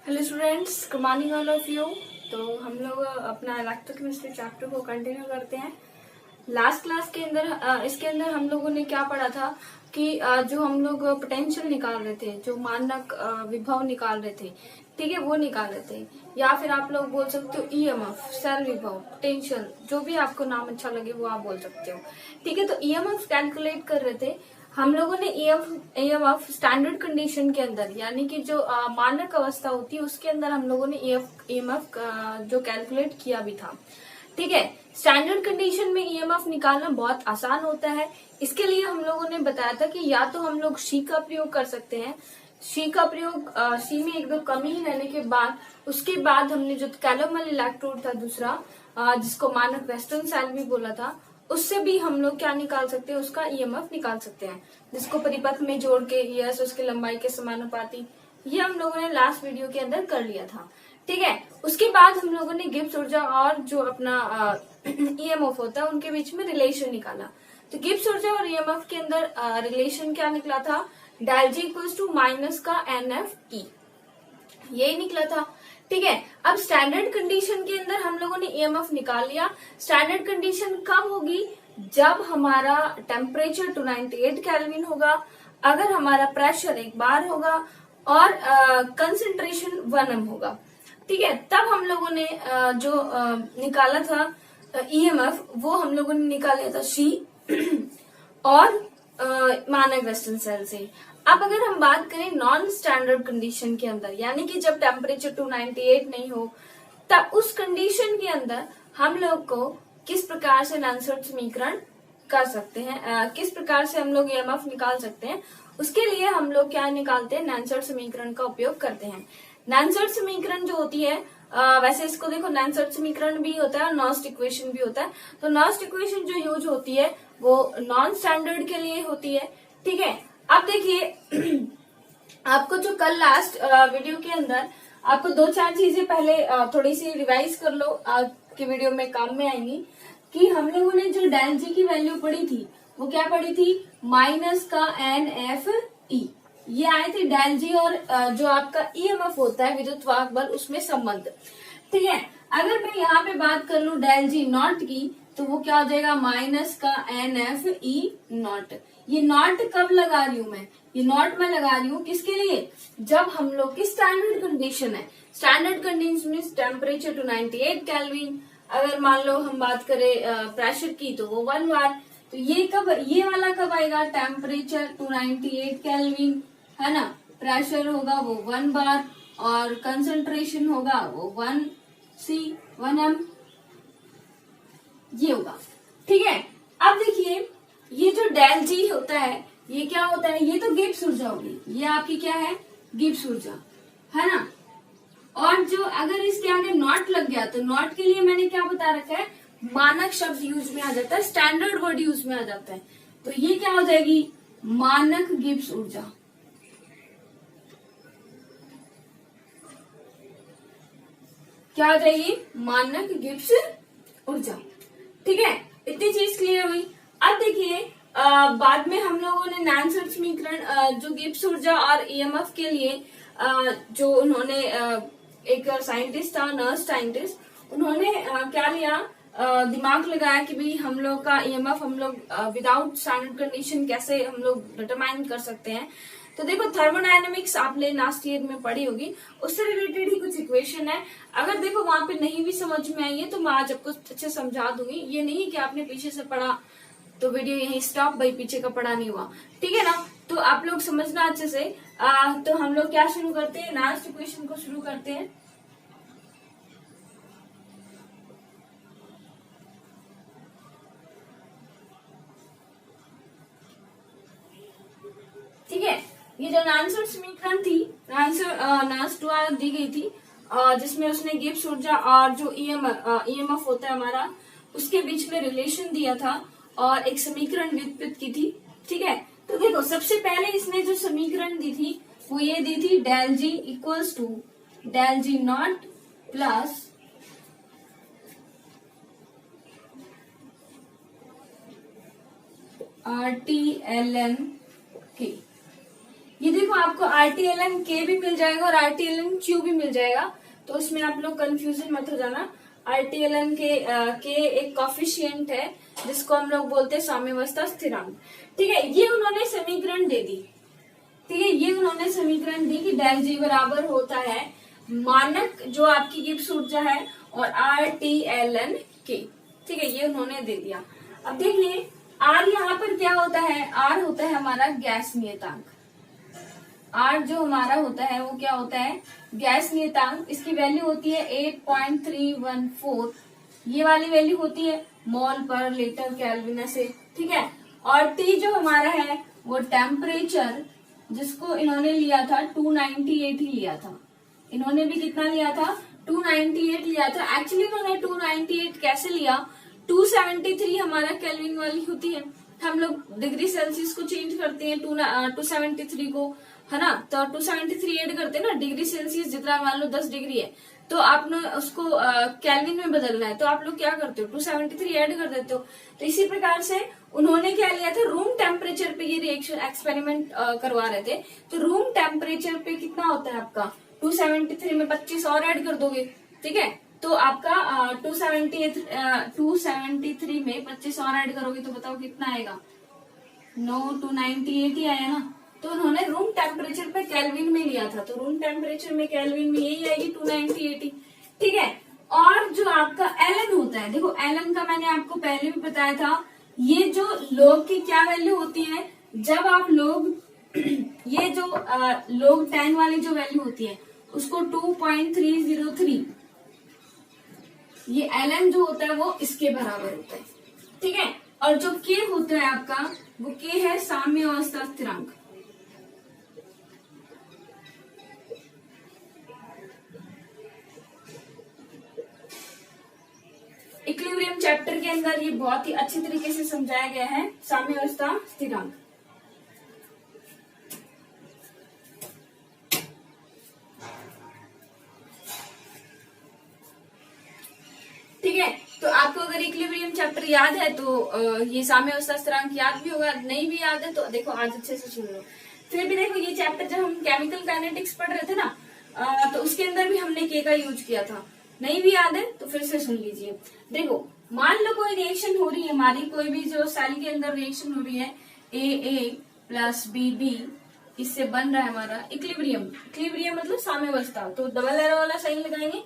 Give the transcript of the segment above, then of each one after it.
Hello students, good morning all of you. तो हम लोग अपना इलेक्ट्रोकेमिस्ट्री चैप्टर को कंटिन्यू करते हैं। लास्ट क्लास के अंदर इसके अंदर हम लोगों ने क्या पढ़ा था कि जो हम लोग पोटेंशियल निकाल रहे थे, जो मानक विभव निकाल रहे थे, ठीक है, वो निकाल रहे थे। या फिर आप लोग बोल सकते हो ईएमएफ, सेल विभव, पोटेंशियल, जो भी आपको नाम अच्छा लगे वो आप बोल सकते हो। ठीक है, तो ईएमएफ कैलकुलेट कर रहे थे हम लोगों ने। ईएमएफ स्टैंडर्ड कंडीशन के अंदर, यानी कि जो मानक अवस्था होती है उसके अंदर हम लोगों ने ईएमएफ जो कैलकुलेट किया भी था। ठीक है, स्टैंडर्ड कंडीशन में ईएमएफ निकालना बहुत आसान होता है। इसके लिए हम लोगों ने बताया था कि या तो हम लोग शी का प्रयोग कर सकते हैं। शी का प्रयोग शी में एक दो कमी रहने के बाद, उसके बाद हमने जो कैलोमल इलेक्ट्रोड था दूसरा, जिसको मानक वेस्टर्न सेल भी बोला था, उससे भी हम लोग क्या निकाल सकते हैं, उसका ईएमएफ निकाल सकते हैं, जिसको परिपथ में जोड़ के यस उसकी लंबाई के समानुपाती, ये हम लोगों ने लास्ट वीडियो के अंदर कर लिया था। ठीक है, उसके बाद हम लोगों ने गिब्स ऊर्जा और जो अपना ईएमएफ होता है उनके बीच में रिलेशन निकाला। तो गिब्स ऊर्जा और ईएमएफ के अंदर रिलेशन क्या निकला था, del G equals to minus का NFE, यही निकला था। ठीक है, अब स्टैंडर्ड कंडीशन के अंदर हम लोगों ने ईएमएफ निकाल लिया। स्टैंडर्ड कंडीशन कब होगी, जब हमारा टेम्परेचर 298 केल्विन होगा, अगर हमारा प्रेशर 1 बार होगा और कंसंट्रेशन 1 m होगा। ठीक है, तब हम लोगों ने जो निकाला था ईएमएफ, वो हम लोगों ने निकाला था शी और मानक वेस्टर्न सेल से। अब अगर हम बात करें नॉन स्टैंडर्ड कंडीशन के अंदर, यानी कि जब टेम्परेचर 298 नहीं हो, तब उस कंडीशन के अंदर हम लोग को किस प्रकार से नैनसर्ट समीकरण कर सकते हैं, किस प्रकार से हम लोग ईएमएफ निकाल सकते हैं, उसके लिए हम लोग क्या निकालते हैं, नैनसर्ट समीकरण का उपयोग करते हैं। नैनसर्ट समीकरण जो होती है, वैसे इसको देखो, नैनसर्ट समीकरण भी होता है और नॉस्ट इक्वेशन भी होता है। तो नॉस्ट इक्वेशन जो यूज होती है वो नॉन स्टैंडर्ड के लिए होती है। ठीक है, अब देखिए आपको जो कल लास्ट वीडियो के अंदर आपको 2-4 चीजें पहले थोड़ी सी रिवाइज कर लो, आज के वीडियो में काम में आएंगी। कि हम लोगों ने जो डेल जी की वैल्यू पढ़ी थी वो क्या पढ़ी थी, माइनस का NFE, ये आए थे डेल जी और जो आपका ईएमएफ होता है विद्युत वाहक बल, उसमें संबंध। ठीक है, अगर मैं यहाँ पे बात कर लूं डेल जी नॉट की, तो वो क्या हो जाएगा, माइनस का NFE नॉट। ये नॉट कब लगा रही हूं मैं, ये नॉट मैं लगा रही हूँ किसके लिए, जब हम लोग की स्टैंडर्ड कंडीशन है। स्टैंडर्ड कंडीशन में टेम्परेचर 298 केल्विन, अगर मान लो हम बात करें प्रेशर की तो वो 1 बार। तो ये कब, ये वाला कब आएगा, टेम्परेचर 298 केल्विन है ना, प्रेशर होगा वो 1 बार और कंसंट्रेशन होगा वो 1 m, ये होगा। ठीक है, अब देखिए ये जो डेल जी होता है ये क्या होता है, ये तो गिब्स ऊर्जा होगी, ये आपकी क्या है, गिब्स ऊर्जा है ना। और जो अगर इसके आगे नॉट लग गया तो नॉट के लिए मैंने क्या बता रखा है, मानक शब्द यूज में आ जाता है, स्टैंडर्ड वर्ड यूज में आ जाता है। तो ये क्या हो जाएगी, मानक गिब्स ऊर्जा। क्या हो जाएगी, मानक गिब्स ऊर्जा। ठीक है, इतनी चीज क्लियर हुई। अब देखिए बाद में हम लोगों ने नैनसर्ट समीकरण जो गिब्स ऊर्जा और ईएमएफ के लिए जो उन्होंने एक साइंटिस्ट था, नर्स साइंटिस्ट, उन्होंने क्या लिया, दिमाग लगाया कि भाई हम लोग का ईएमएफ हम लोग विदाउट स्टैंडर्ड कंडीशन कैसे हम लोग डिटरमाइन कर सकते हैं। तो देखो थर्मोडायनेमिक्स आपने लास्ट ईयर में पढ़ी होगी, उससे रिलेटेड ही कुछ इक्वेशन है। अगर देखो वहां पे नहीं भी समझ में आई है तो मैं आज आपको अच्छे समझा दूंगी। ये नहीं कि आपने पीछे से पढ़ा तो वीडियो यहीं स्टॉप, भाई पीछे का पढ़ा नहीं हुआ, ठीक है ना। तो आप लोग समझना अच्छे से। तो हम लोग क्या शुरू करते हैं, लास्ट इक्वेशन को शुरू करते हैं। ठीक है, ये जो नैनसर्ट समीकरण थी, नर्स द्वारा दी गई थी, जिसमें उसने गिब्स ऊर्जा और जो ईएमएफ होता है हमारा, उसके बीच में रिलेशन दिया था और एक समीकरण व्युत्पत्ति की थी। ठीक है, तो देखो सबसे पहले इसने जो समीकरण दी थी वो ये दी थी, del G equals to del G naught plus RT ln के, ये देखो आपको RTLN-K भी मिल जाएगा और RTLN-Q भी मिल जाएगा, तो उसमें आप लोग कंफ्यूजन मत हो जाना। RTLN-K एक कॉफिशिएंट है जिसको हम लोग बोलते हैं साम्यावस्था स्थिरांक। ठीक है, ये उन्होंने समीकरण दे दी। ठीक है, ये उन्होंने समीकरण दी कि डेल जी बराबर होता है मानक जो आपकी गिब्स ऊर्जा है और RTLN-K। ठीक है, ये उन्होंने दे दिया। अब देखिए R यहाँ पर क्या होता है, R होता है हमारा गैस नियतांक। R जो हमारा होता है वो क्या होता है, गैस नियतांक। इसकी वैल्यू होती है 8.314, ये वाली वैल्यू होती है मोल पर लीटर केल्विन से। ठीक है, और T जो हमारा है वो टेम्परेचर, जिसको इन्होंने लिया था 298 ही लिया था। इन्होंने भी कितना लिया था, 298 लिया था। एक्चुअली इन्होंने 298 कैसे लिया, 273 हमारा केल्विन वाली होती है, हम लोग डिग्री सेल्सियस को चेंज करते हैं 273 को, है ना, तो 273 ऐड करते हैं ना, डिग्री सेल्सियस जितना मान लो 10 डिग्री है तो आपने उसको केल्विन में बदलना है, तो आप लोग क्या करते हो 273 ऐड कर देते हो। तो इसी प्रकार से उन्होंने क्या लिया था, रूम टेम्परेचर पे ये रिएक्शन एक्सपेरिमेंट करवा रहे थे। तो रूम टेम्परेचर पे कितना होता है आपका 273 में 25 और ऐड कर दोगे। ठीक है, तो आपका 273 में 25 और ऐड करोगे तो बताओ कितना आएगा, 298 ही आया ना। तो उन्होंने रूम टेम्परेचर पे केल्विन में लिया था, तो रूम टेम्परेचर में केल्विन में यही आएगी 298। ठीक है, और जो आपका एलन होता है, देखो एलन का मैंने आपको पहले भी बताया था, ये जो लोग की क्या वैल्यू होती है, जब आप लोग ये जो लोग 10 वाली जो वैल्यू होती है उसको 2.303, ये एलन जो होता है वो इसके बराबर होता है। ठीक है, और जो के होता है आपका वो के है साम्य अवस्था स्थिरांक। इक्विलिब्रियम चैप्टर के अंदर ये बहुत ही अच्छी तरीके से समझाया गया है साम्य अवस्था स्थिरांक। ठीक है, तो आपको अगर इक्विलिब्रियम चैप्टर याद है तो ये साम्य अवस्था स्थिरांक याद भी होगा, नहीं भी याद है तो देखो आज अच्छे से सुन लो। फिर भी देखो ये चैप्टर जब हम केमिकल काइनेटिक्स पढ़ रहे थे ना, तो उसके अंदर भी हमने के का यूज किया था, नहीं भी याद है तो फिर से सुन लीजिए। देखो मान लो कोई रिएक्शन हो रही है हमारी, कोई भी जो सेल के अंदर रिएक्शन हो रही है, AA प्लस BB, इससे बन रहा है हमारा इक्विलिब्रियम। इक्विलिब्रियम मतलब साम्यावस्था, तो डबल एरो वाला साइन लगाएंगे,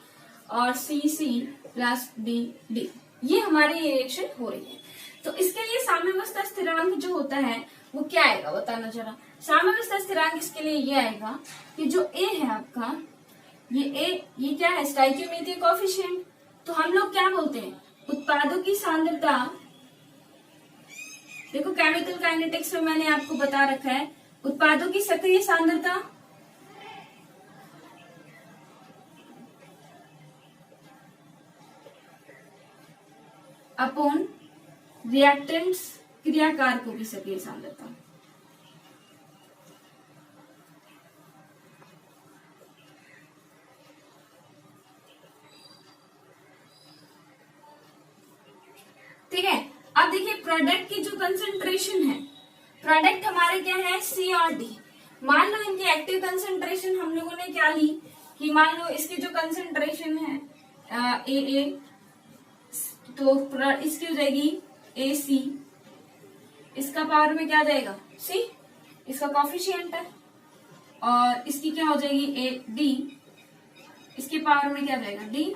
और CC प्लस DD, ये हमारी रिएक्शन हो रही है। तो इसके लिए साम्यावस्था स्थिरांक जो होता है वो क्या आएगा बताना जरा। साम्यावस्था स्थिरांक इसके लिए ये आएगा कि जो A है आपका, ये क्या है, स्टोइकियोमेट्रिक कोएफिशिएंट। तो हम लोग क्या बोलते हैं, उत्पादों की सांद्रता, देखो केमिकल काइनेटिक्स में मैंने आपको बता रखा है, उत्पादों की सक्रिय सांद्रता अपॉन रिएक्टेंट्स क्रियाकारकों की सक्रिय सांद्रता। ठीक है, अब देखिए प्रोडक्ट की जो कंसंट्रेशन है, प्रोडक्ट हमारे क्या है C और D। मान लो इनकी एक्टिव कंसंट्रेशन हम लोगों ने क्या ली कि मान लो इसकी जो कंसंट्रेशन है AA, तो इसकी हो जाएगी AC, इसका पावर में क्या जाएगा C, इसका कोएफिशिएंट है, और इसकी क्या हो जाएगी D, इसके पावर में क्या जाएगा D,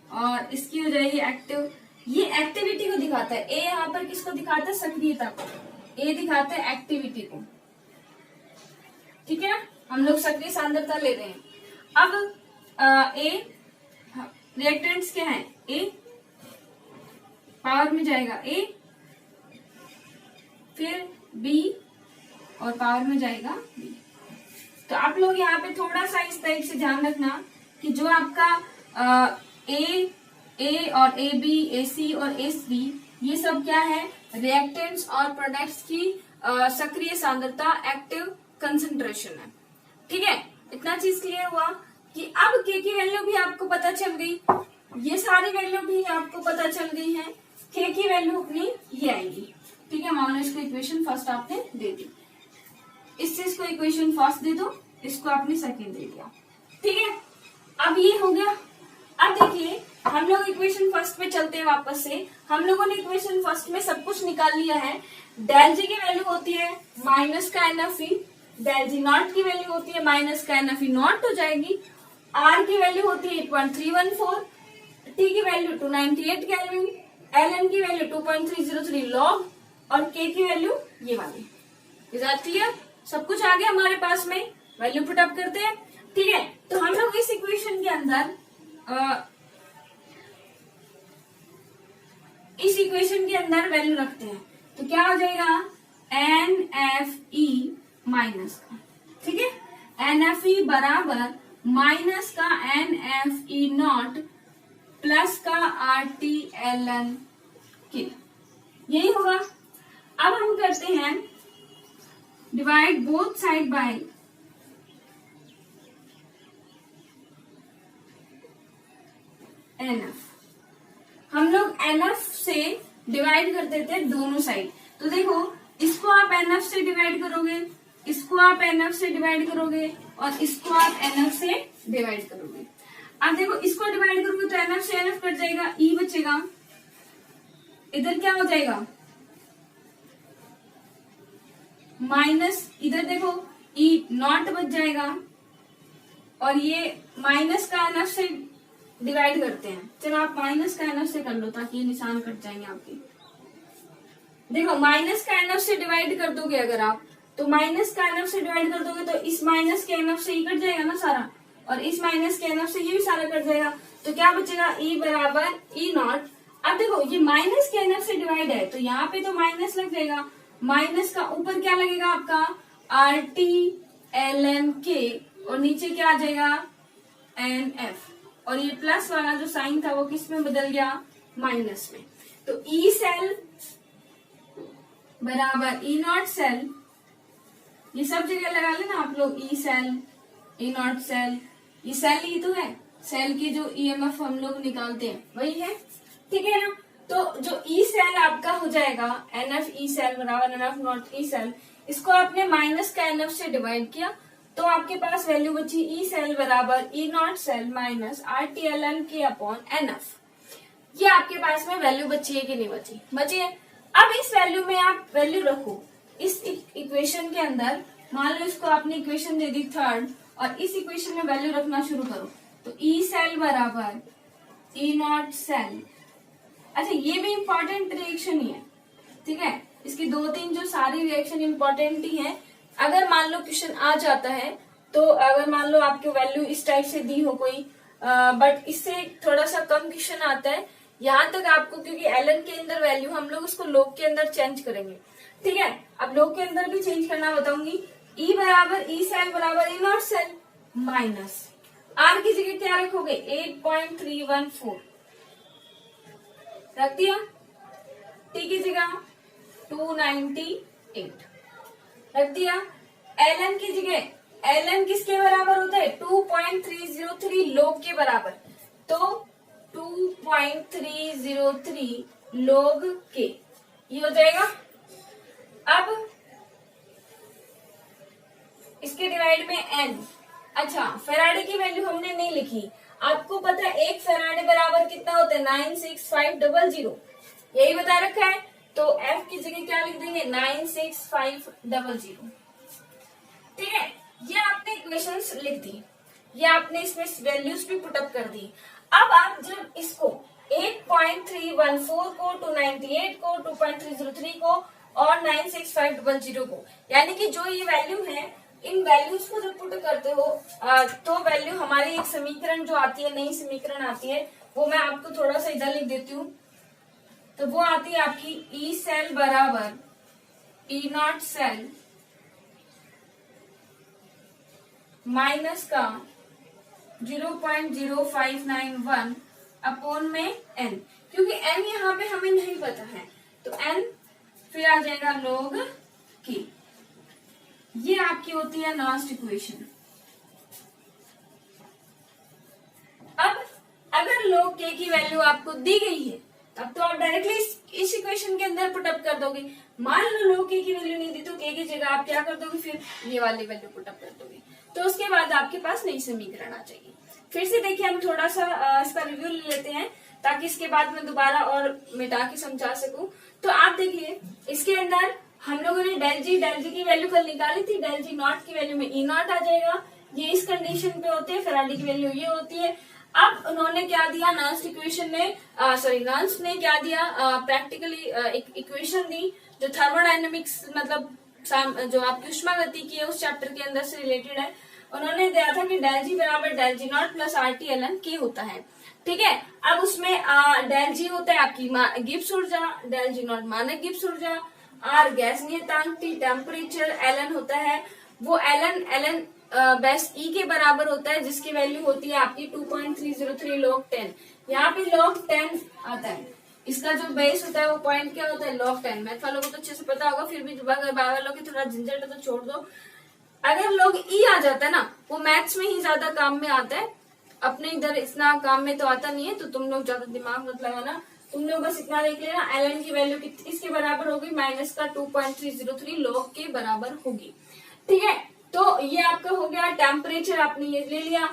और इसकी हो जाएगी एक्टिव। ये एक्टिविटी को दिखाता है, ए यहाँ पर किसको दिखाता है, सक्रियता को, ए दिखाता है एक्टिविटी को। ठीक है, हम लोग सक्रिय सांद्रता ले रहे हैं। अब ए रिएक्टेंट्स क्या है, ए पावर में जाएगा ए, फिर बी और पावर में जाएगा बी। तो आप लोग यहाँ पे थोड़ा सा इस टाइप से ध्यान रखना कि जो आपका ए और AB, AC और SB, ये सब क्या है, रिएक्टेंट्स और प्रोडक्ट्स की सक्रिय सांद्रता, एक्टिव कंसंट्रेशन है। ठीक है, इतना चीज क्लियर हुआ कि अब K की वैल्यू भी आपको पता चल गई, ये सारी वैल्यू भी आपको पता चल गई है। K की वैल्यू अपनी ये आएगी। ठीक है, मान लो इसको इक्वेशन फर्स्ट आपने दे दी। इस चीज को इक्वेशन फर्स्ट दे दो, इसको आपने सेकेंड दे दिया। ठीक है, अब ये हो गया। अब देखिए हम लोग इक्वेशन फर्स्ट पे चलते हैं वापस से। हम लोगों ने इक्वेशन फर्स्ट में सब कुछ निकाल लिया है। डेल जी की वैल्यू होती है माइनस का N F E, del G naught की वैल्यू होती है माइनस का एन एफ ई नॉट हो जाएगी, आर की वैल्यू होती है 8.314, टी की वैल्यू 298 केल्विन, एल एन की वैल्यू 2.303 लॉग और के की वैल्यू ये वाली। Is that clear? सब कुछ आ गया हमारे पास में, वैल्यू पुट अप करते हैं। ठीक है, तो हम लोग इस इक्वेशन के अंदर वैल्यू रखते हैं, तो क्या हो जाएगा एन एफ ई माइनस का। ठीक है, एन एफ ई बराबर माइनस का N F E naught plus का R T L N K, यही होगा। अब हम करते हैं divide both side by N F. हम लोग एन एफ से डिवाइड कर देते हैं दोनों साइड। तो देखो इसको आप एन एफ से डिवाइड करोगे, इसको आप एन एफ से डिवाइड करोगे और इसको आप एन एफ से डिवाइड करोगे। अब देखो इसको डिवाइड करोगे तो एन एफ से एन एफ कट जाएगा, ई बचेगा, इधर क्या हो जाएगा माइनस, इधर देखो ई नॉट बच जाएगा और ये माइनस का एन एफ से डिवाइड करते हैं। चलो आप माइनस का एन एफ से कर लो ताकि ये निशान कट जाएंगे आपके। देखो माइनस का एन एफ से डिवाइड कर दोगे अगर आप, तो माइनस का एन एफ से डिवाइड कर दोगे तो इस माइनस के एन एफ से ये कट जाएगा ना सारा, और इस माइनस के एन एफ से ये भी सारा कट जाएगा। तो क्या बचेगा ई बराबर ई नॉट। अब देखो ये माइनस के एन एफ से डिवाइड है तो यहाँ पे तो माइनस लग जाएगा, माइनस का ऊपर क्या लगेगा आपका आर टी एल एन के और नीचे क्या आ जाएगा एन एफ, और ये प्लस वाला जो साइन था वो किस में बदल गया माइनस में। तो ई सेल बराबर ई नॉट सेल, ये सब जगह लगा लेना आप लोग, E cell E naught cell, ये सेल ही तो है, सेल की जो ईएमएफ हम लोग निकालते हैं वही है। ठीक है ना, तो जो ई सेल आपका हो जाएगा एन एफ ई सेल बराबर N F naught E cell, इसको आपने माइनस का एन एफ से डिवाइड किया तो आपके पास वैल्यू बची ई सेल बराबर E naught cell minus R T L N K upon N F. ये आपके पास में वैल्यू बची है कि नहीं बची? बची है। अब इस वैल्यू में आप वैल्यू रखो इस इक्वेशन के अंदर। मान लो इसको आपने इक्वेशन दे दी थर्ड और इस इक्वेशन में वैल्यू रखना शुरू करो, तो ई सेल बराबर ई नॉट सेल। अच्छा ये भी इम्पोर्टेंट रिएक्शन ही है, ठीक है, इसकी दो तीन जो सारी रिएक्शन इम्पोर्टेंट ही है। अगर मान लो क्वेश्चन आ जाता है तो अगर मान लो आपकी वैल्यू इस टाइप से दी हो कोई, बट इससे थोड़ा सा कम क्वेश्चन आता है यहाँ तक आपको, क्योंकि एलन के अंदर वैल्यू हम लोग उसको लोग के अंदर चेंज करेंगे। ठीक है, अब लोग के अंदर भी चेंज करना बताऊंगी। ई बराबर ई सेल बराबर E naught cell minus are की जगह क्या रखोगे 8.314 रख दिया, टी की जगह 298 रख दिया, एल एन की जगह, एल एन किसके बराबर होता है 2.303 लोग के बराबर, तो 2.303 लोग के ये हो जाएगा। अब इसके डिवाइड में एन। अच्छा फेराडे की वैल्यू हमने नहीं लिखी, आपको पता है एक फेराडे बराबर कितना होता है 96500, यही बता रखा है, तो एफ की जगह क्या लिख देंगे 96500। ठीक है, ये आपने इक्वेशंस लिख दी, ये आपने इसमें वैल्यूज भी पुटअप कर दी। अब आप जब इसको 8.314 को 298 को 2.303 को और 96500 को, यानी कि जो ये वैल्यू है इन वैल्यूज को जब पुट करते हो तो वैल्यू हमारी एक समीकरण जो आती है, नई समीकरण आती है, वो मैं आपको थोड़ा सा इधर लिख देती हूँ। तो वो आती है आपकी ई सेल बराबर ई नॉट सेल माइनस का 0.0591 अपॉन में एन, क्योंकि एन यहाँ पे हमें नहीं पता है तो एन फिर आ जाएगा लोग की। ये आपकी होती है लास्ट इक्वेशन। अब अगर लोग के की वैल्यू आपको दी गई है तब तो आप डायरेक्टली इस इक्वेशन के अंदर पुटअप कर दोगे, मान लो लोग के की वैल्यू नहीं दी तो के की जगह आप क्या कर दोगे, फिर ये वाली वैल्यू पुटअप कर दोगे, तो उसके बाद आपके पास नई समीकरण आ जाएगी। फिर से देखिए हम थोड़ा सा इसका रिव्यू ले लेते हैं ताकि इसके बाद मैं दोबारा और मिटा के समझा सकूं। तो आप देखिए इसके अंदर हम लोगों ने डेल जी की वैल्यू कल निकाली थी, डेल जी नॉट की वैल्यू में ई नॉट आ जाएगा, ये इस कंडीशन पे होते हैं, फैराडे की वैल्यू ये होती है। अब उन्होंने क्या दिया, नर्न्स इक्वेशन ने नर्न्स ने क्या दिया, प्रैक्टिकली एक इक्वेशन दी जो थर्मोडायनेमिक्स मतलब जो आपकी उष्मा गति की है उस चैप्टर के अंदर से रिलेटेड है। उन्होंने दिया था कि डेल जी बराबर del G naught plus R T L N K होता है, ठीक है। अब उसमें डेल जी होता है आपकी गिब्स ऊर्जा, डेल जी नॉट मानक गिब्स ऊर्जा, आर गैस नियतांक, टी टेम्परेचर, एल एन होता है वो एल बेस ई के बराबर होता है जिसकी वैल्यू होती है आपकी 2.303 log 10। यहाँ पे log 10 आता है, इसका जो बेस होता है वो पॉइंट क्या होता है log 10। मैथ वालों को तो अच्छे से पता होगा, फिर भी अगर बाय वालों की थोड़ा झंझट है तो छोड़ दो। अगर log ई आ जाता है ना वो मैथ्स में ही ज्यादा काम में आता है, अपने इधर इतना काम में तो आता नहीं है, तो तुम लोग ज्यादा दिमाग मत लगाना, तुम लोग बस इतना देख लेना एल एन की वैल्यू इसके बराबर होगी माइनस का 2.303 log के बराबर होगी, ठीक है। तो ये आपका हो गया टेम्परेचर, आपने ये ले लिया।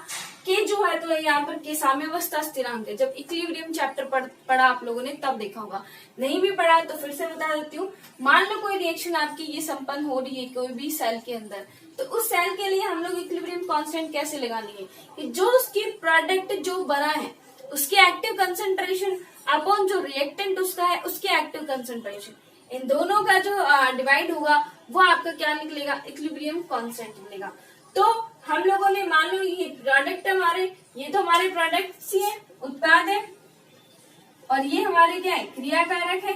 के जो है तो यहाँ पर के साम्यावस्था स्थिरांक है, जब इक्विलिब्रियम चैप्टर पढ़ा आप लोगों ने तब देखा होगा, नहीं भी पढ़ा तो फिर से बता देती हूँ। मान लो कोई रिएक्शन आपकी ये संपन्न हो रही है कोई भी सेल के अंदर, तो उस सेल के लिए हम लोग इक्विलिब्रियम कांस्टेंट कैसे लगानी है कि जो उसकी प्रोडक्ट जो बना है उसकी एक्टिव कंसेंट्रेशन अपॉन जो रिएक्टेंट उसका है उसकी एक्टिव कंसेंट्रेशन, इन दोनों का जो डिवाइड होगा वो आपका क्या निकलेगा, इक्विलिब्रियम कांस्टेंट निकलेगा। तो हम लोगों ने मान लो ये प्रोडक्ट हमारे, ये तो हमारे प्रोडक्ट ही है, उत्पाद है, और ये हमारे क्या है, क्रियाकारक है,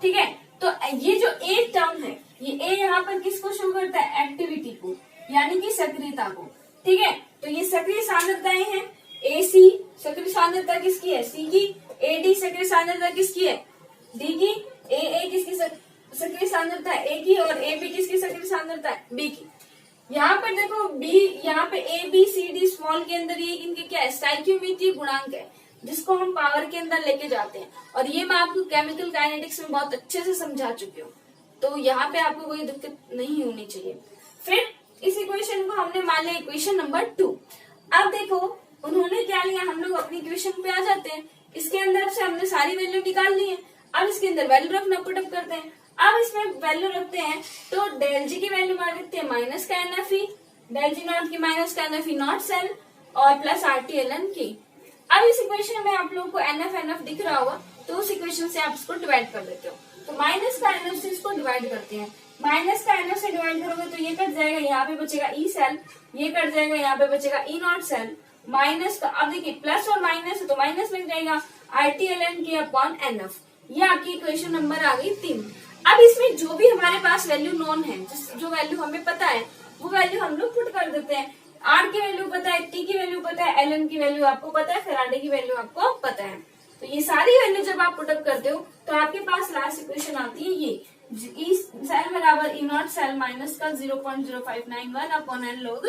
ठीक है। तो ये जो ए टर्म है, ये ए यहाँ पर किसको शो करता है, एक्टिविटी को, यानी कि सक्रियता को, ठीक है। तो ये सक्रिय सांद्रताएं हैं, ए सी सक्रिय सांद्रता किसकी है, सी की, ए डी सक्रिय सांद्रता किसकी है, डी की, ए किसकी सक्रिय सांद्रता है, ए की, और ए बी किसकी सक्रिय सांद्रता है, बी की। यहाँ पर देखो बी, यहाँ पे A B C D small के अंदर ये इनके क्या है, स्टोइकियोमेट्रिक गुणांक है जिसको हम पावर के अंदर लेके जाते हैं, और ये मैं आपको केमिकल काइनेटिक्स में बहुत अच्छे से समझा चुकी हूँ, तो यहाँ पे आपको कोई दिक्कत नहीं होनी चाहिए। फिर इस इक्वेशन को हमने मान लिया इक्वेशन नंबर 2। अब देखो उन्होंने क्या लिया, हम लोग अपनी इक्वेशन पे आ जाते हैं, इसके अंदर से हमने सारी वैल्यू निकाल ली है, अब इसके अंदर वैल्यू रखना पुटअप करते हैं। अब इसमें वैल्यू रखते हैं तो डेल जी की वैल्यू मान रखते हैं माइनस का N F E, del G naught की माइनस का N F E naught cell, और plus R T L N की। अब इस इक्वेशन में आप लोगों को एन एफ दिख रहा होगा, तो उस इक्वेशन से आप इसको डिवाइड कर देते हो, तो माइनस का एन एफ से इसको डिवाइड करते हैं, माइनस का एन एफ से डिवाइड करोगे तो ये कट जाएगा, यहाँ पे बचेगा ई सेल, ये कट जाएगा, यहाँ पे बचेगा ई नॉट सेल, माइनस का, अब देखिए प्लस और माइनस है तो माइनस लग जाएगा, are T L N K upon N F. ये आपकी इक्वेशन नंबर आ गई 3। अब इसमें जो भी हमारे पास वैल्यू नोन है, जो वैल्यू हमें पता है वो वैल्यू हम लोग पुट कर देते हैं। आर की वैल्यू पता है, टी की वैल्यू पता है, एल एन की वैल्यू आपको पता है, फैराडे की वैल्यू आपको पता है। तो ये सारी वैल्यू जब आप पुटअप करते हो तो आपके पास लास्ट इक्वेशन आती है ये, ई सेल बराबर ई नॉट सेल माइनस का 0.0591 अपॉन एन लॉग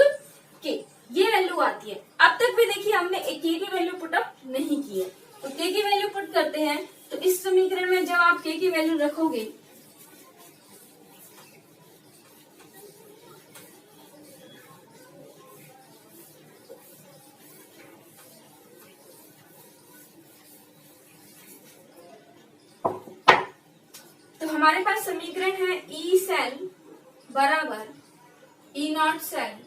के, ये वैल्यू आती है। अब तक भी देखिए हमने के की वैल्यू पुटअप नहीं की है, तो के की वैल्यू पुट करते हैं। तो इस समीकरण में जब आप के की वैल्यू रखोगे तो हमारे पास समीकरण है ई सेल बराबर ई नॉट सेल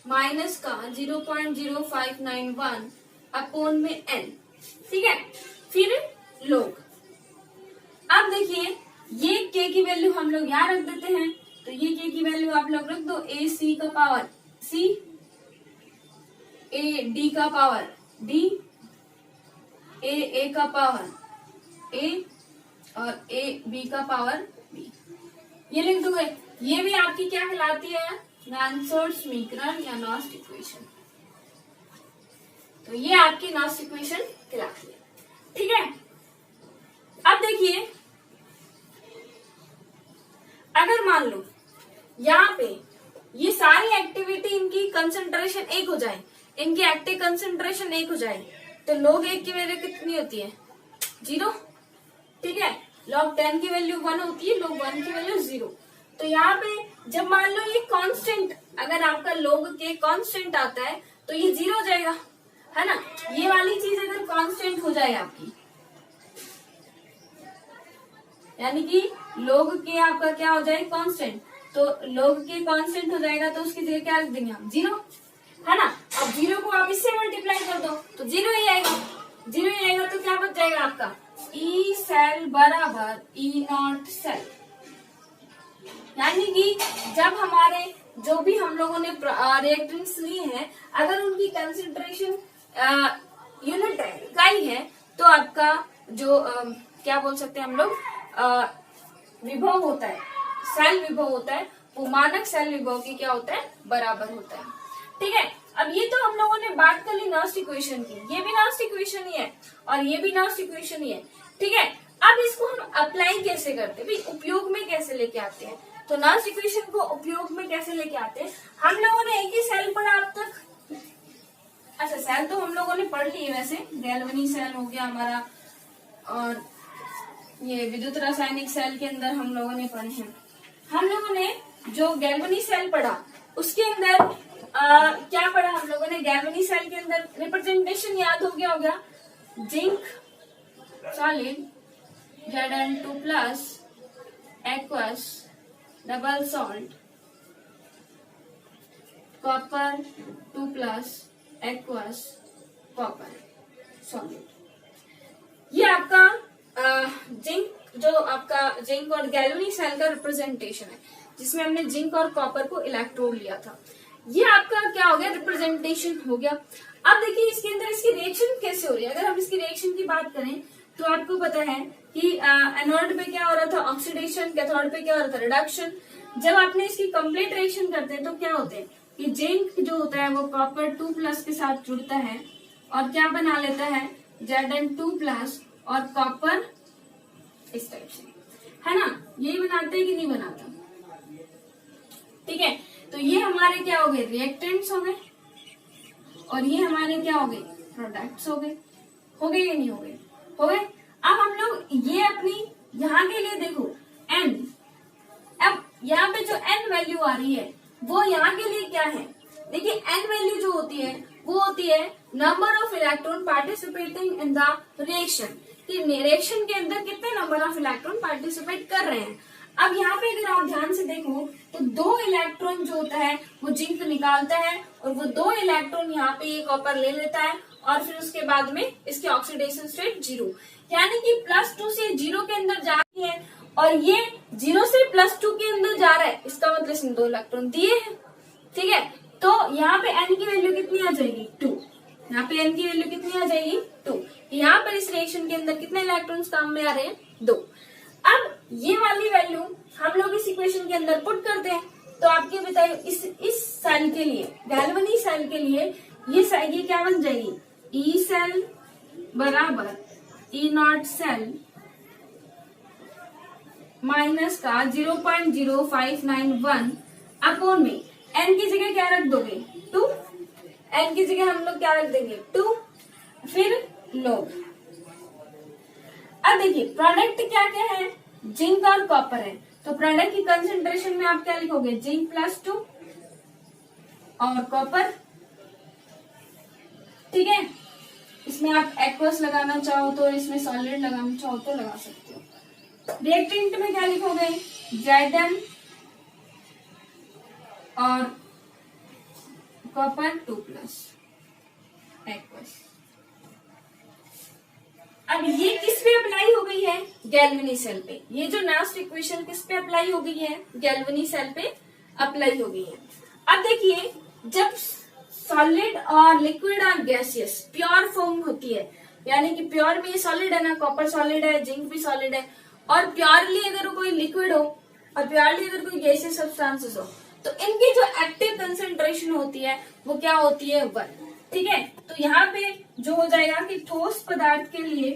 माइनस का 0.0591 अपॉन में एन, ठीक है। फिर लोग, अब देखिए ये के की वैल्यू हम लोग यहाँ रख देते हैं, तो ये के की वैल्यू आप लोग रख दो, ए सी का पावर सी, ए डी का पावर डी, ए का पावर ए, और ए बी का पावर बी, ये लिख दोगे। ये भी आपकी क्या कहलाती है, नॉन समीकरण या नॉस्ट इक्वेशन, तो ये आपकी नॉस्ट इक्वेशन कहलाती है, ठीक है। अब देखिए अगर मान लो यहाँ पे ये सारी एक्टिविटी इनकी कंसंट्रेशन एक हो जाए, इनकी एक्टिव कंसंट्रेशन एक हो जाए, तो log 1 की वैल्यू कितनी होती है, 0, ठीक है। log 10 की वैल्यू 1 होती है, log 1 की वैल्यू 0। तो यहाँ पे जब मान लो ये कांस्टेंट, अगर आपका log के कांस्टेंट आता है तो ये 0 हो जाएगा, है ना। ये वाली चीज अगर कांस्टेंट हो जाए आपकी, यानी कि log के आपका क्या हो जाए कांस्टेंट, तो log के कांस्टेंट हो जाएगा तो उसकी जगह क्या रख देंगे हम 0, है ना। अब 0 को आप इससे मल्टीप्लाई कर दो तो 0 ही आएगा, 0 ही आएगा तो क्या बच जाएगा आपका ई सेल बराबर ई नॉट सेल। यानी कि जब हमारे जो भी हम लोगों ने रिएक्टेंट्स लिए हैं, अगर उनकी कंसेंट्रेशन यूनिट है, इकाई है, तो आपका जो क्या बोल सकते हैं हम लोग विभव होता है, सेल विभव होता है, वो मानक सेल विभव की क्या होता है बराबर होता है। ठीक है, अब ये तो हम लोगों ने बात कर ली नॉस्ट इक्वेशन की, ये भी नॉस्ट इक्वेशन ही है और ये भी नॉस्ट इक्वेशन ही है। ठीक है, अब इसको हम अप्लाई कैसे करते हैं, भाई उपयोग में कैसे लेके आते हैं। तो नॉस्ट इक्वेशन को उपयोग में कैसे लेके आते हैं, हम लोगों ने एक ही सेल पढ़ा अब तक। अच्छा, सेल तो हम लोगों ने पढ़ ली है वैसे, गैल्वेनिक सेल हो गया हमारा, और ये विद्युत रासायनिक सेल के अंदर हम लोगों ने पढ़े हैं। हम लोगों ने जो गैल्वेनिक सेल पढ़ा उसके अंदर क्या पढ़ा हम लोगों ने, गैल्वेनिक सेल के अंदर रिप्रेजेंटेशन याद हो गया होगा, zinc solid Zn2+ aqueous double salt, copper 2+ aqueous copper solid. ये आपका जिंक, जो आपका जिंक और गैल्वेनिक सेल का रिप्रेजेंटेशन है, जिसमें हमने जिंक और कॉपर को इलेक्ट्रोड लिया था। ये आपका क्या हो गया, रिप्रेजेंटेशन हो गया। अब देखिए इसके अंदर इसकी रिएक्शन कैसे हो रही है। अगर हम इसकी रिएक्शन की बात करें तो आपको पता है कि एनोड पे क्या हो रहा था ऑक्सीडेशन, कैथोड पे क्या हो रहा था रिडक्शन। जब आपने इसकी कंप्लीट रिएक्शन करते हैं तो क्या होते हैं कि जिंक जो होता है वो कॉपर 2+ के साथ जुड़ता है और क्या बना लेता है Zn2+ और कॉपर इस टाइप से, है ना। यही बनाते हैं कि नहीं बनाता। ठीक है, तो ये हमारे क्या हो गए रिएक्टेंट्स हो गए और ये हमारे क्या हो गए प्रोडक्ट्स हो गए या नहीं हो गए, हो गए। अब हम लोग ये अपनी यहाँ के लिए देखो n, अब यहाँ पे जो n वैल्यू आ रही है वो यहाँ के लिए क्या है, देखिए n वैल्यू जो होती है वो होती है number of electron participating in the reaction, कि रिएक्शन के अंदर कितने नंबर ऑफ इलेक्ट्रॉन पार्टिसिपेट कर रहे हैं। अब यहाँ पे अगर आप ध्यान से देखो तो 2 इलेक्ट्रॉन जो होता है वो जिंक निकालता है और वो 2 इलेक्ट्रॉन यहाँ पे ये कॉपर ले लेता है और फिर उसके बाद में इसकी ऑक्सीडेशन स्टेट 0, यानी कि +2 से 0 के अंदर जा रही है और ये 0 से +2 के अंदर जा रहा है, इसका मतलब इसने 2 इलेक्ट्रॉन दिए हैं। ठीक है, तो यहाँ पे n की वैल्यू कितनी आ जाएगी 2, यहाँ पे n की वैल्यू कितनी आ जाएगी 2। यहाँ पर इस रिएक्शन के अंदर कितने इलेक्ट्रॉन्स काम में आ रहे हैं 2। अब ये वाली वैल्यू हम लोग इस इक्वेशन के अंदर पुट करते हैं तो आपके बताइए इस सेल के लिए, गैल्वेनिक सेल के लिए ये क्या बन जाएगी ई सेल बराबर ई नॉट सेल माइनस का 0.0591 अपॉन में n की जगह क्या रख दोगे 2, n की जगह हम लोग क्या रख देंगे 2, फिर log। अब देखिए प्रोडक्ट क्या क्या है, जिंक और कॉपर है, तो प्रोडक्ट की कंसेंट्रेशन में आप क्या लिखोगे जिंक +2 और कॉपर। ठीक है, इसमें आप एक्वस लगाना चाहो तो, इसमें सॉलिड लगाना चाहो तो लगा सकते हो। रिएक्टेंट में क्या लिखोगे Zn और कॉपर 2+ एक्वस। अब ये किस पे अप्लाई हो गई है गैल्वेनिक सेल पे, ये जो नॉस्ट इक्वेशन किस पे अप्लाई हो गई है गैल्वेनिक सेल पे अप्लाई हो गई है। अब देखिए जब सॉलिड और लिक्विड और गैसियस प्योर फॉर्म होती है, यानी कि प्योर में ये सॉलिड है ना, कॉपर सॉलिड है, जिंक भी सॉलिड है, और प्योरली अगर कोई लिक्विड हो और प्योरली अगर कोई गैसियस सब्सटेंसेस हो तो इनकी जो एक्टिव कंसेंट्रेशन होती है वो क्या होती है 1। ठीक है, तो यहाँ पे जो हो जाएगा कि ठोस पदार्थ के लिए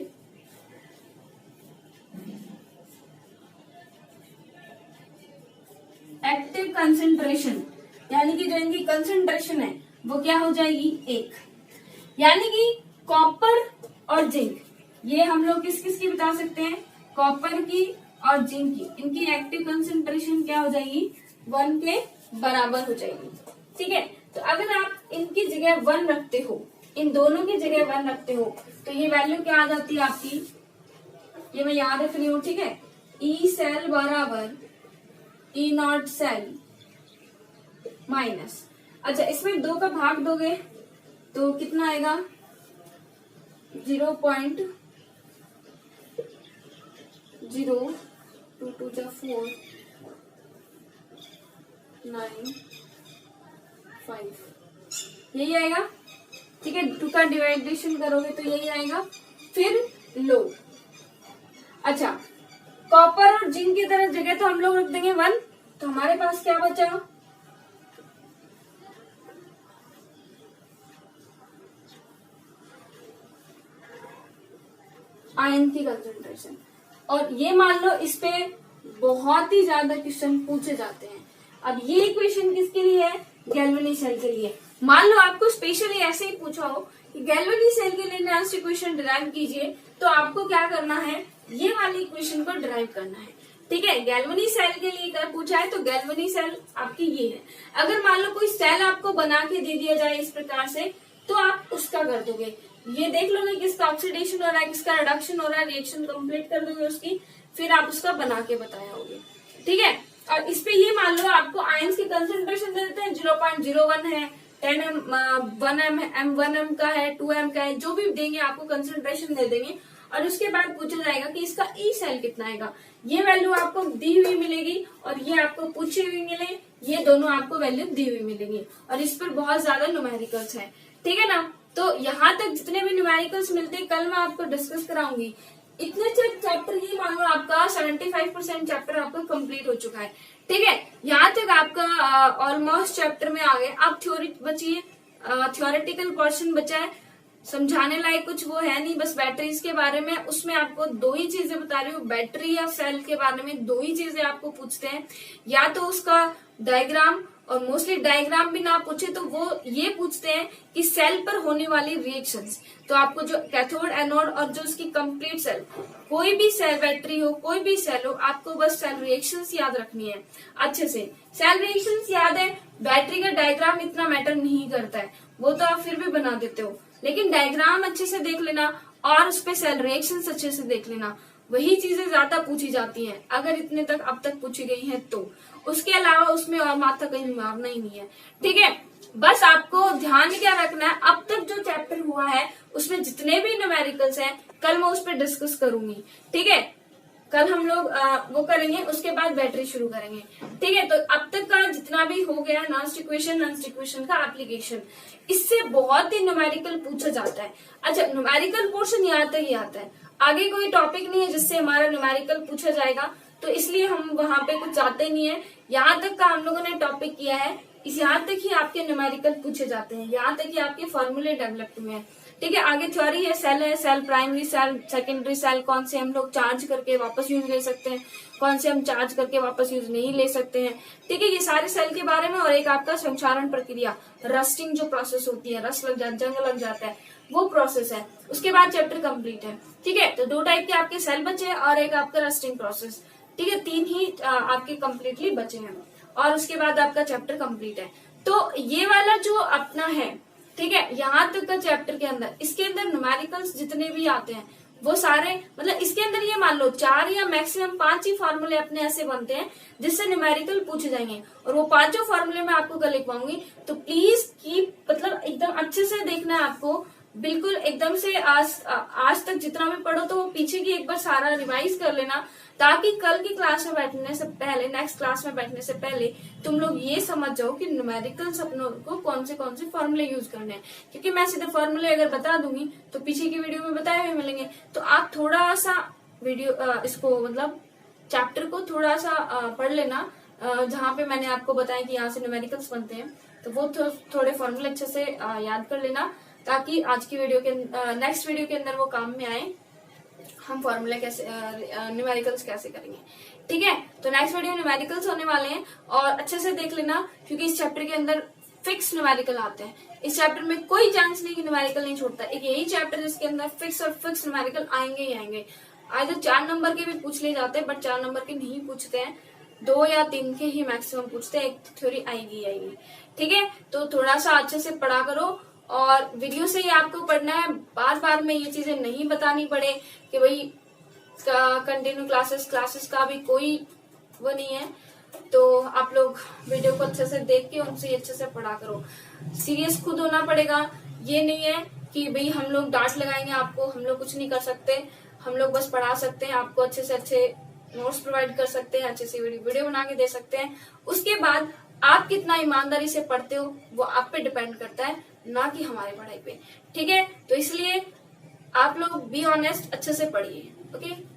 एक्टिव कंसेंट्रेशन, यानी कि जो इनकी कंसेंट्रेशन है वो क्या हो जाएगी 1, यानी कि कॉपर और जिंक ये हम लोग किस किस की बता सकते हैं कॉपर की और जिंक की, इनकी एक्टिव कंसेंट्रेशन क्या हो जाएगी, 1 के बराबर हो जाएगी। ठीक है, तो अगर आप इनकी जगह 1 रखते हो, इन दोनों की जगह 1 रखते हो, तो ये वैल्यू क्या आ जाती है आपकी, ये मैं याद रख रही हूँ। ठीक है, ई सेल बराबर ई नॉट सेल माइनस, अच्छा इसमें 2 का भाग दोगे तो कितना आएगा, 0.022 जा 4 9 5 यही आएगा। ठीक है, 2 का डिवाइडेशन करोगे तो यही आएगा। फिर लो, अच्छा कॉपर और जिंक की तरफ जगह तो हम लोग रख देंगे 1, तो हमारे पास क्या बचा, आयन की कंसंट्रेशन। और ये मान लो इस पे बहुत ही ज्यादा क्वेश्चन पूछे जाते हैं। अब ये इक्वेशन किसके लिए है, गैल्वेनी सेल के लिए। मान लो आपको स्पेशली ऐसे ही पूछा हो कि गैल्वेनी सेल के लिए नेक्स्ट इक्वेशन डिराइव कीजिए, तो आपको क्या करना है, ये वाली इक्वेशन को डिराइव करना है। ठीक है, गैल्वेनी सेल के लिए अगर पूछा है तो गैल्वेनी सेल आपकी ये है। अगर मान लो कोई सेल आपको बना के दे दिया जाए इस प्रकार से, तो आप उसका कर दोगे, ये देख लोगे किसका ऑक्सीडेशन हो रहा है, किसका रिडक्शन हो रहा है, रिएक्शन कंप्लीट कर दोगे उसकी, फिर आप उसका बना के बताया होगे। ठीक है, और इस पे ये मान लो आपको आयंस की कंसंट्रेशन दे देते हैं, 0.01 है, 10 m 1 m 1 m का है, 2 m का है, जो भी देंगे आपको कंसंट्रेशन दे देंगे। और उसके बाद पूछा जाएगा कि इसका ई सेल कितना आएगा, ये वैल्यू आपको दी हुई मिलेगी और ये आपको पूछी हुई मिले, ये दोनों आपको वैल्यू दी हुई मिलेगी। और इस पर बहुत ज्यादा न्यूमेरिकल्स है। ठीक है ना, तो यहाँ तक जितने भी न्यूमेरिकल्स मिलते हैं कल मैं आपको डिस्कस कराऊंगी। इतने चैप्टर ही मान लो आपका 75% चैप्टर आपका कंप्लीट हो चुका है। ठीक है, यहाँ तक आपका ऑलमोस्ट चैप्टर में आ गए। आप थ्योरी बची है, थ्योरेटिकल पोर्शन बचा है, समझाने लायक कुछ वो है नहीं, बस बैटरीज के बारे में। उसमें आपको 2 ही चीजें बता रही हूँ, बैटरी या सेल के बारे में 2 ही चीजें आपको पूछते हैं, या तो उसका डायग्राम, और मोस्टली डायग्राम भी ना पूछे तो वो ये पूछते हैं कि सेल पर होने वाली रिएक्शंस। तो आपको जो कैथोड एनोड और जो उसकी कंप्लीट सेल, कोई भी सेल बैटरी हो, कोई भी सेल हो, आपको बस सेल रिएक्शंस याद रखनी है अच्छे से। सेल रिएक्शंस याद है, बैटरी का डायग्राम इतना मैटर नहीं करता है, वो तो आप फिर भी बना देते हो, लेकिन डायग्राम अच्छे से देख लेना और उस पे सेल रिएक्शंस अच्छे से देख लेना, वही चीजें ज्यादा पूछी जाती हैं अगर इतने तक अब तक पूछी गई हैं तो। उसके अलावा उसमें और मात्रा कहीं मारना ही नहीं है। ठीक है, बस आपको ध्यान क्या रखना है, अब तक जो चैप्टर हुआ है उसमें जितने भी न्यूमेरिकल्स हैं कल मैं उस पर डिस्कस करूंगी। ठीक है, कल हम लोग वो करेंगे, उसके बाद बैटरी शुरू करेंगे। ठीक है, तो अब तक का जितना भी हो गया नॉन्स्ट इक्वेशन का एप्लीकेशन, इससे बहुत ही न्यूमेरिकल पूछा जाता है। अच्छा, न्यूमेरिकल पोर्शन यहाँ तक ही आता है, आगे कोई टॉपिक नहीं है जिससे हमारा न्यूमेरिकल पूछा जाएगा, तो इसलिए हम वहां पे कुछ जाते नहीं है। यहाँ तक का हम लोगों ने टॉपिक किया है, इस यहाँ तक ही आपके न्यूमेरिकल पूछे जाते हैं, यहाँ तक ही आपके फॉर्मूले डेवलप हुए हैं। ठीक है, आगे थ्योरी है, cell primary cell, secondary cell, कौन से हम लोग चार्ज करके वापस यूज ले सकते हैं, कौन से हम चार्ज करके वापस यूज नहीं ले सकते हैं। ठीक है, ये सारे सेल के बारे में। और एक आपका संक्षारण प्रक्रिया, रस्टिंग जो प्रोसेस होती है, रस्ट लग जाता है, जंग लग जाता है, वो प्रोसेस है। उसके बाद चैप्टर कंप्लीट है। ठीक है, तो 2 टाइप के आपके सेल बचे हैं और एक आपका रस्टिंग प्रोसेस। ठीक है, 3 ही आपके कंप्लीटली बचे हैं और उसके बाद आपका चैप्टर कंप्लीट है। तो ये वाला जो अपना है, ठीक है, यहाँ तक का चैप्टर के अंदर, इसके अंदर न्यूमेरिकल्स जितने भी आते हैं वो सारे, मतलब इसके अंदर ये मान लो 4 या मैक्सिमम 5 ही फॉर्मूले अपने ऐसे बनते हैं जिससे न्यूमेरिकल पूछे जाएंगे, और वो 5 फॉर्मूले मैं आपको कल लिखवाऊंगी। तो प्लीज कीप, मतलब एकदम अच्छे से देखना है आपको, बिल्कुल एकदम से आज तक जितना भी पढ़ो तो वो पीछे की एक बार सारा रिवाइज कर लेना, ताकि कल की क्लास में बैठने से पहले, नेक्स्ट क्लास में बैठने से पहले तुम लोग ये समझ जाओ कि न्यूमेरिकल्स अपनों को कौन से फॉर्मूले यूज करने हैं। क्योंकि मैं सीधे फॉर्मूले अगर बता दूंगी तो पीछे की वीडियो में बताए हुए मिलेंगे, तो आप थोड़ा सा वीडियो इसको मतलब चैप्टर को थोड़ा सा पढ़ लेना, जहाँ पे मैंने आपको बताया कि यहाँ से न्यूमेरिकल्स बनते हैं, तो वो थोड़े फॉर्मूले अच्छे से याद कर लेना, ताकि आज की वीडियो के नेक्स्ट वीडियो के अंदर वो काम में आए, हम फॉर्मूला कैसे न्यूमेरिकल्स कैसे करेंगे। ठीक है, तो नेक्स्ट वीडियो न्यूमेरिकल्स होने वाले हैं और अच्छे से देख लेना, क्योंकि इस चैप्टर के अंदर फिक्स न्यूमेरिकल आते हैं। इस चैप्टर में कोई चांस नहीं कि न्यूमेरिकल नहीं छोड़ता, एक यही चैप्टर जिसके अंदर फिक्स न्यूमेरिकल आएंगे ही आएंगे। आइदर 4 नंबर के भी पूछ ले जाते हैं, बट 4 नंबर के नहीं पूछते हैं, 2 या 3 के ही मैक्सिमम पूछते हैं। एक थ्योरी आएगी। ठीक है, तो थोड़ा सा अच्छे से पढ़ा करो, और वीडियो से ही आपको पढ़ना है। बार बार में ये चीजें नहीं बतानी पड़े कि भाई कंटिन्यू क्लासेस का भी कोई वो नहीं है। तो आप लोग वीडियो को अच्छे से देख के उनसे अच्छे से पढ़ा करो। सीरियस खुद होना पड़ेगा। ये नहीं है कि भाई हम लोग डांट लगाएंगे आपको, हम लोग कुछ नहीं कर सकते। हम लोग बस पढ़ा सकते हैं, आपको अच्छे से अच्छे नोट्स प्रोवाइड कर सकते हैं, अच्छे से वीडियो बना के दे सकते हैं। उसके बाद आप कितना ईमानदारी से पढ़ते हो वो आप पे डिपेंड करता है, ना कि हमारे पढ़ाई पे। ठीक है, तो इसलिए आप लोग बी ऑनेस्ट, अच्छे से पढ़िए। ओके।